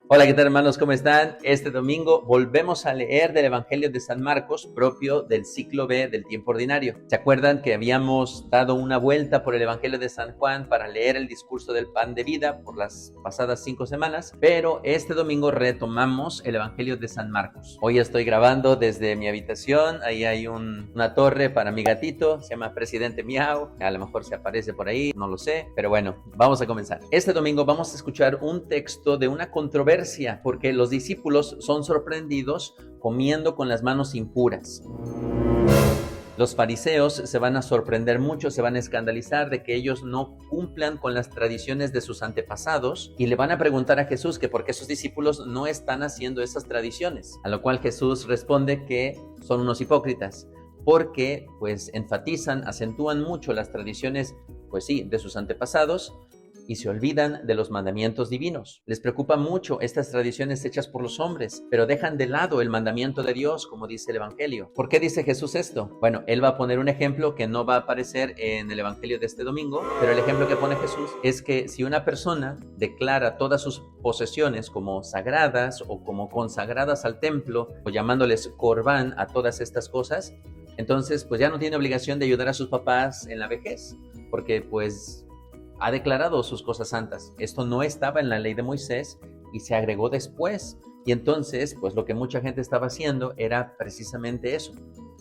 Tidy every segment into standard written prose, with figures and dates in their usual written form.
Hola, ¿qué tal hermanos? ¿Cómo están? Este domingo volvemos a leer del Evangelio de San Marcos, propio del ciclo B del tiempo ordinario. ¿Se acuerdan que habíamos dado una vuelta por el Evangelio de San Juan para leer el discurso del pan de vida por las pasadas 5 semanas? Pero este domingo retomamos el Evangelio de San Marcos. Hoy estoy grabando desde mi habitación, ahí hay una torre para mi gatito, se llama Presidente Miau, a lo mejor se aparece por ahí, no lo sé, pero bueno, vamos a comenzar. Este domingo vamos a escuchar un texto de una controversia porque los discípulos son sorprendidos comiendo con las manos impuras. Los fariseos se van a sorprender mucho, se van a escandalizar de que ellos no cumplan con las tradiciones de sus antepasados y le van a preguntar a Jesús que por qué sus discípulos no están haciendo esas tradiciones. A lo cual Jesús responde que son unos hipócritas porque pues enfatizan, acentúan mucho las tradiciones, pues sí, de sus antepasados, y se olvidan de los mandamientos divinos. Les preocupa mucho estas tradiciones hechas por los hombres, pero dejan de lado el mandamiento de Dios, como dice el Evangelio. ¿Por qué dice Jesús esto? Bueno, él va a poner un ejemplo que no va a aparecer en el Evangelio de este domingo, pero el ejemplo que pone Jesús es que si una persona declara todas sus posesiones como sagradas o como consagradas al templo, o llamándoles corbán a todas estas cosas, entonces pues ya no tiene obligación de ayudar a sus papás en la vejez, porque pues ha declarado sus cosas santas. Esto no estaba en la ley de Moisés y se agregó después. Y entonces, pues lo que mucha gente estaba haciendo era precisamente eso,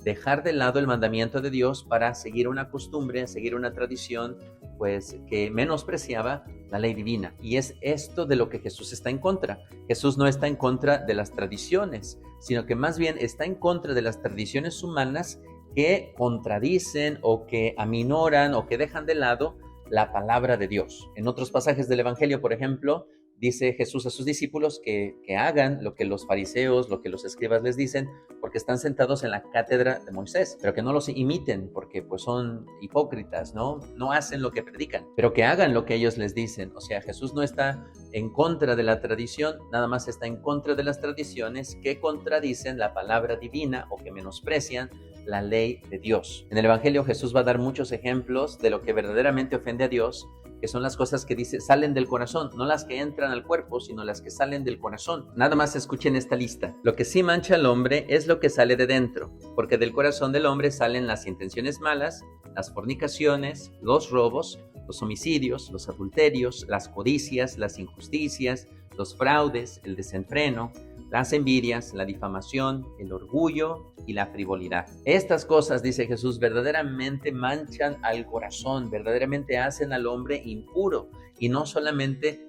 dejar de lado el mandamiento de Dios para seguir una costumbre, seguir una tradición, pues que menospreciaba la ley divina. Y es esto de lo que Jesús está en contra. Jesús no está en contra de las tradiciones, sino que más bien está en contra de las tradiciones humanas que contradicen o que aminoran o que dejan de lado la palabra de Dios. En otros pasajes del Evangelio, por ejemplo, dice Jesús a sus discípulos que hagan lo que los fariseos, lo que los escribas les dicen, porque están sentados en la cátedra de Moisés, pero que no los imiten, porque pues son hipócritas, no hacen lo que predican, pero que hagan lo que ellos les dicen. O sea, Jesús no está en contra de la tradición, nada más está en contra de las tradiciones que contradicen la palabra divina o que menosprecian la ley de Dios. En el Evangelio Jesús va a dar muchos ejemplos de lo que verdaderamente ofende a Dios, que son las cosas que dice salen del corazón, no las que entran al cuerpo, sino las que salen del corazón. Nada más escuchen esta lista. Lo que sí mancha al hombre es lo que sale de dentro, porque del corazón del hombre salen las intenciones malas, las fornicaciones, los robos, los homicidios, los adulterios, las codicias, las injusticias, los fraudes, el desenfreno, las envidias, la difamación, el orgullo y la frivolidad. Estas cosas, dice Jesús, verdaderamente manchan al corazón, verdaderamente hacen al hombre impuro, y no solamente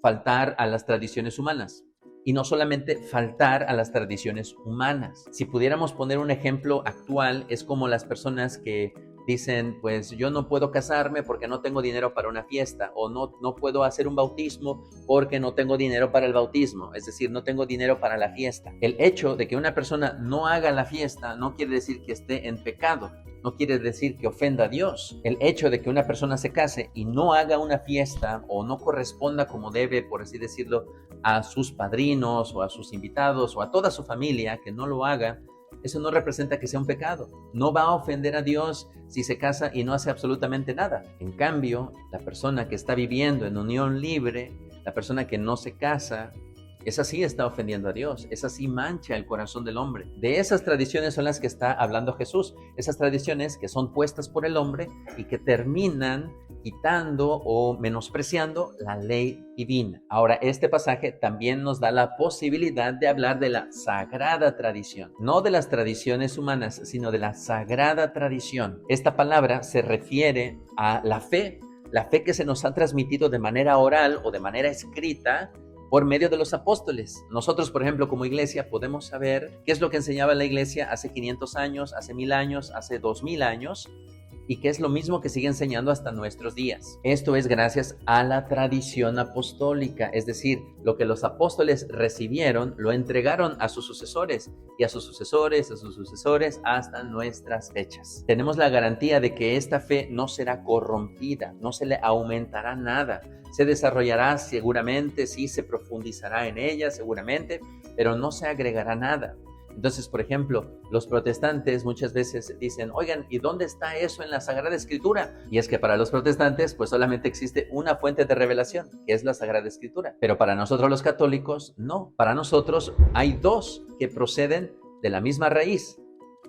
faltar a las tradiciones humanas. Y no solamente faltar a las tradiciones humanas. Si pudiéramos poner un ejemplo actual, es como las personas que dicen, pues yo no puedo casarme porque no tengo dinero para una fiesta, o no puedo hacer un bautismo porque no tengo dinero para el bautismo, es decir, no tengo dinero para la fiesta. El hecho de que una persona no haga la fiesta no quiere decir que esté en pecado, no quiere decir que ofenda a Dios. El hecho de que una persona se case y no haga una fiesta o no corresponda como debe, por así decirlo, a sus padrinos o a sus invitados o a toda su familia, que no lo haga, eso no representa que sea un pecado. No va a ofender a Dios si se casa y no hace absolutamente nada. En cambio, la persona que está viviendo en unión libre, la persona que no se casa, esa sí está ofendiendo a Dios, esa sí mancha el corazón del hombre. De esas tradiciones son las que está hablando Jesús, esas tradiciones que son puestas por el hombre y que terminan quitando o menospreciando la ley divina. Ahora, este pasaje también nos da la posibilidad de hablar de la sagrada tradición, no de las tradiciones humanas, sino de la sagrada tradición. Esta palabra se refiere a la fe que se nos ha transmitido de manera oral o de manera escrita por medio de los apóstoles. Nosotros, por ejemplo, como iglesia, podemos saber qué es lo que enseñaba la iglesia hace 500 años, hace 1000 años, hace 2000 años, y que es lo mismo que sigue enseñando hasta nuestros días. Esto es gracias a la tradición apostólica, es decir, lo que los apóstoles recibieron, lo entregaron a sus sucesores, y a sus sucesores, a sus sucesores, hasta nuestras fechas. Tenemos la garantía de que esta fe no será corrompida, no se le aumentará nada, se desarrollará seguramente, sí se profundizará en ella seguramente, pero no se agregará nada. Entonces, por ejemplo, los protestantes muchas veces dicen, oigan, ¿y dónde está eso en la Sagrada Escritura? Y es que para los protestantes, pues solamente existe una fuente de revelación, que es la Sagrada Escritura. Pero para nosotros los católicos, no. Para nosotros hay dos que proceden de la misma raíz,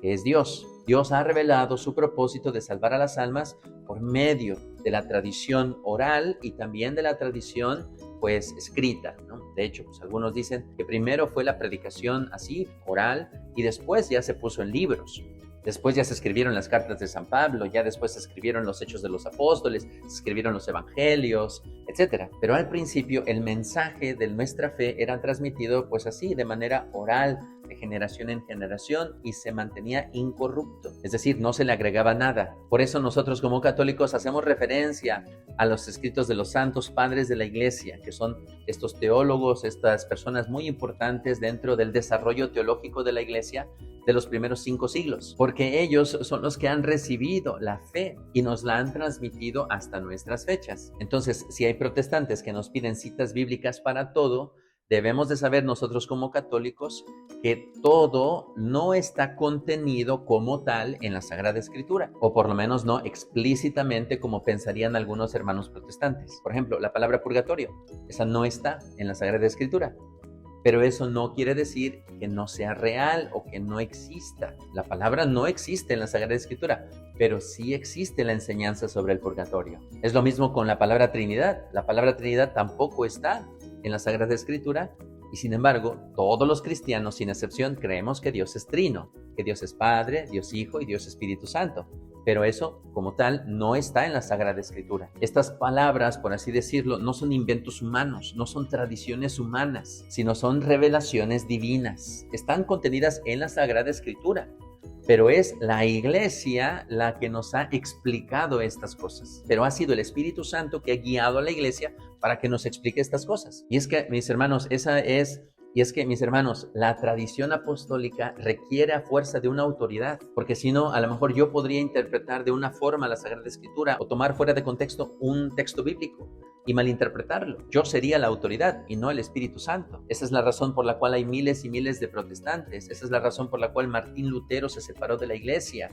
que es Dios. Dios ha revelado su propósito de salvar a las almas por medio de la tradición oral y también de la tradición pues escrita, ¿no? De hecho, pues algunos dicen que primero fue la predicación así, oral, y después ya se puso en libros. Después ya se escribieron las cartas de San Pablo, ya después se escribieron los Hechos de los Apóstoles, se escribieron los Evangelios, etc. Pero al principio el mensaje de nuestra fe era transmitido pues así, de manera oral, de generación en generación, y se mantenía incorrupto. Es decir, no se le agregaba nada. Por eso nosotros como católicos hacemos referencia a los escritos de los santos padres de la Iglesia, que son estos teólogos, estas personas muy importantes dentro del desarrollo teológico de la Iglesia de los primeros 5 siglos, porque ellos son los que han recibido la fe y nos la han transmitido hasta nuestras fechas. Entonces, si hay protestantes que nos piden citas bíblicas para todo, debemos de saber nosotros como católicos que todo no está contenido como tal en la Sagrada Escritura, o por lo menos no explícitamente como pensarían algunos hermanos protestantes. Por ejemplo, la palabra purgatorio, esa no está en la Sagrada Escritura. Pero eso no quiere decir que no sea real o que no exista. La palabra no existe en la Sagrada Escritura, pero sí existe la enseñanza sobre el purgatorio. Es lo mismo con la palabra Trinidad. La palabra Trinidad tampoco está en la Sagrada Escritura, y sin embargo, todos los cristianos, sin excepción, creemos que Dios es trino, que Dios es Padre, Dios Hijo y Dios Espíritu Santo. Pero eso, como tal, no está en la Sagrada Escritura. Estas palabras, por así decirlo, no son inventos humanos, no son tradiciones humanas, sino son revelaciones divinas. Están contenidas en la Sagrada Escritura, pero es la Iglesia la que nos ha explicado estas cosas. Pero ha sido el Espíritu Santo que ha guiado a la Iglesia para que nos explique estas cosas. Y es que, mis hermanos, la tradición apostólica requiere a fuerza de una autoridad, porque si no, a lo mejor yo podría interpretar de una forma la Sagrada Escritura o tomar fuera de contexto un texto bíblico y malinterpretarlo. Yo sería la autoridad y no el Espíritu Santo. Esa es la razón por la cual hay miles y miles de protestantes. Esa es la razón por la cual Martín Lutero se separó de la Iglesia,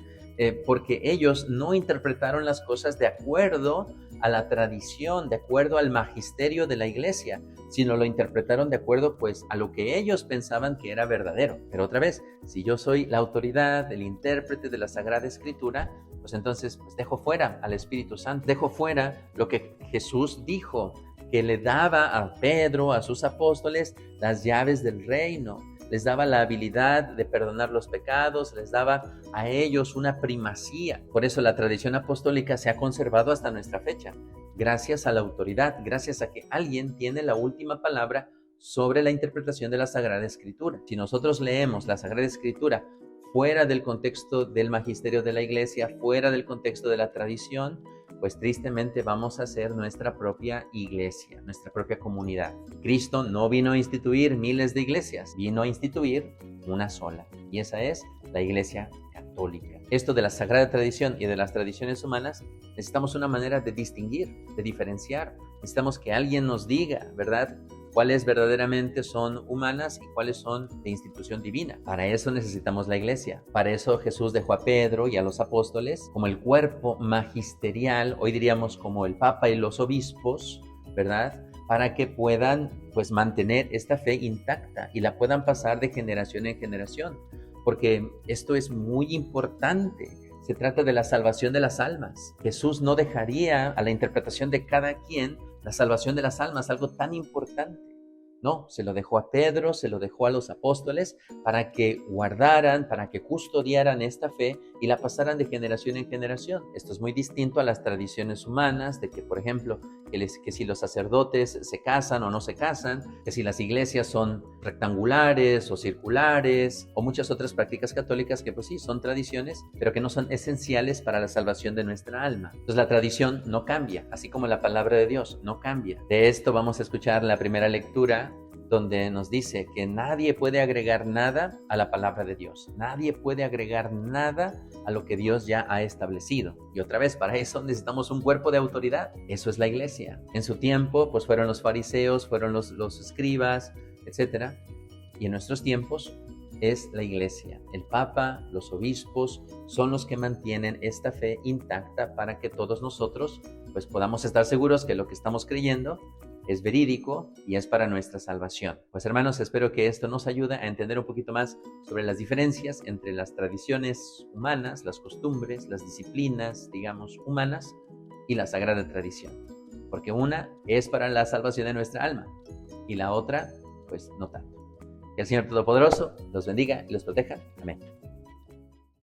porque ellos no interpretaron las cosas de acuerdo a la tradición, de acuerdo al magisterio de la Iglesia, sino lo interpretaron de acuerdo pues a lo que ellos pensaban que era verdadero. Pero otra vez, si yo soy la autoridad, el intérprete de la Sagrada Escritura, pues entonces pues dejo fuera al Espíritu Santo, dejo fuera lo que Jesús dijo, que le daba a Pedro, a sus apóstoles, las llaves del reino. Les daba la habilidad de perdonar los pecados, les daba a ellos una primacía. Por eso la tradición apostólica se ha conservado hasta nuestra fecha, gracias a la autoridad, gracias a que alguien tiene la última palabra sobre la interpretación de la Sagrada Escritura. Si nosotros leemos la Sagrada Escritura fuera del contexto del magisterio de la Iglesia, fuera del contexto de la tradición, pues tristemente vamos a ser nuestra propia iglesia, nuestra propia comunidad. Cristo no vino a instituir miles de iglesias, vino a instituir una sola, y esa es la Iglesia Católica. Esto de la sagrada tradición y de las tradiciones humanas, necesitamos una manera de distinguir, de diferenciar. Necesitamos que alguien nos diga, ¿verdad?, cuáles verdaderamente son humanas y cuáles son de institución divina. Para eso necesitamos la iglesia. Para eso Jesús dejó a Pedro y a los apóstoles como el cuerpo magisterial, hoy diríamos como el Papa y los obispos, ¿verdad?, para que puedan pues mantener esta fe intacta y la puedan pasar de generación en generación, porque esto es muy importante. Se trata de la salvación de las almas. Jesús no dejaría a la interpretación de cada quien la salvación de las almas, algo tan importante. No, se lo dejó a Pedro, se lo dejó a los apóstoles para que guardaran, para que custodiaran esta fe y la pasaran de generación en generación. Esto es muy distinto a las tradiciones humanas, de que, por ejemplo, que si los sacerdotes se casan o no se casan, que si las iglesias son rectangulares o circulares, o muchas otras prácticas católicas que pues sí, son tradiciones, pero que no son esenciales para la salvación de nuestra alma. Entonces la tradición no cambia, así como la palabra de Dios no cambia. De esto vamos a escuchar la primera lectura, donde nos dice que nadie puede agregar nada a la palabra de Dios. Nadie puede agregar nada a lo que Dios ya ha establecido. Y otra vez, para eso necesitamos un cuerpo de autoridad. Eso es la iglesia. En su tiempo, pues fueron los fariseos, fueron los escribas, etc. Y en nuestros tiempos, es la Iglesia. El Papa, los obispos, son los que mantienen esta fe intacta para que todos nosotros pues podamos estar seguros que lo que estamos creyendo es verídico y es para nuestra salvación. Pues hermanos, espero que esto nos ayude a entender un poquito más sobre las diferencias entre las tradiciones humanas, las costumbres, las disciplinas, digamos, humanas y la sagrada tradición. Porque una es para la salvación de nuestra alma y la otra, pues no tanto. Que el Señor Todopoderoso los bendiga y los proteja. Amén.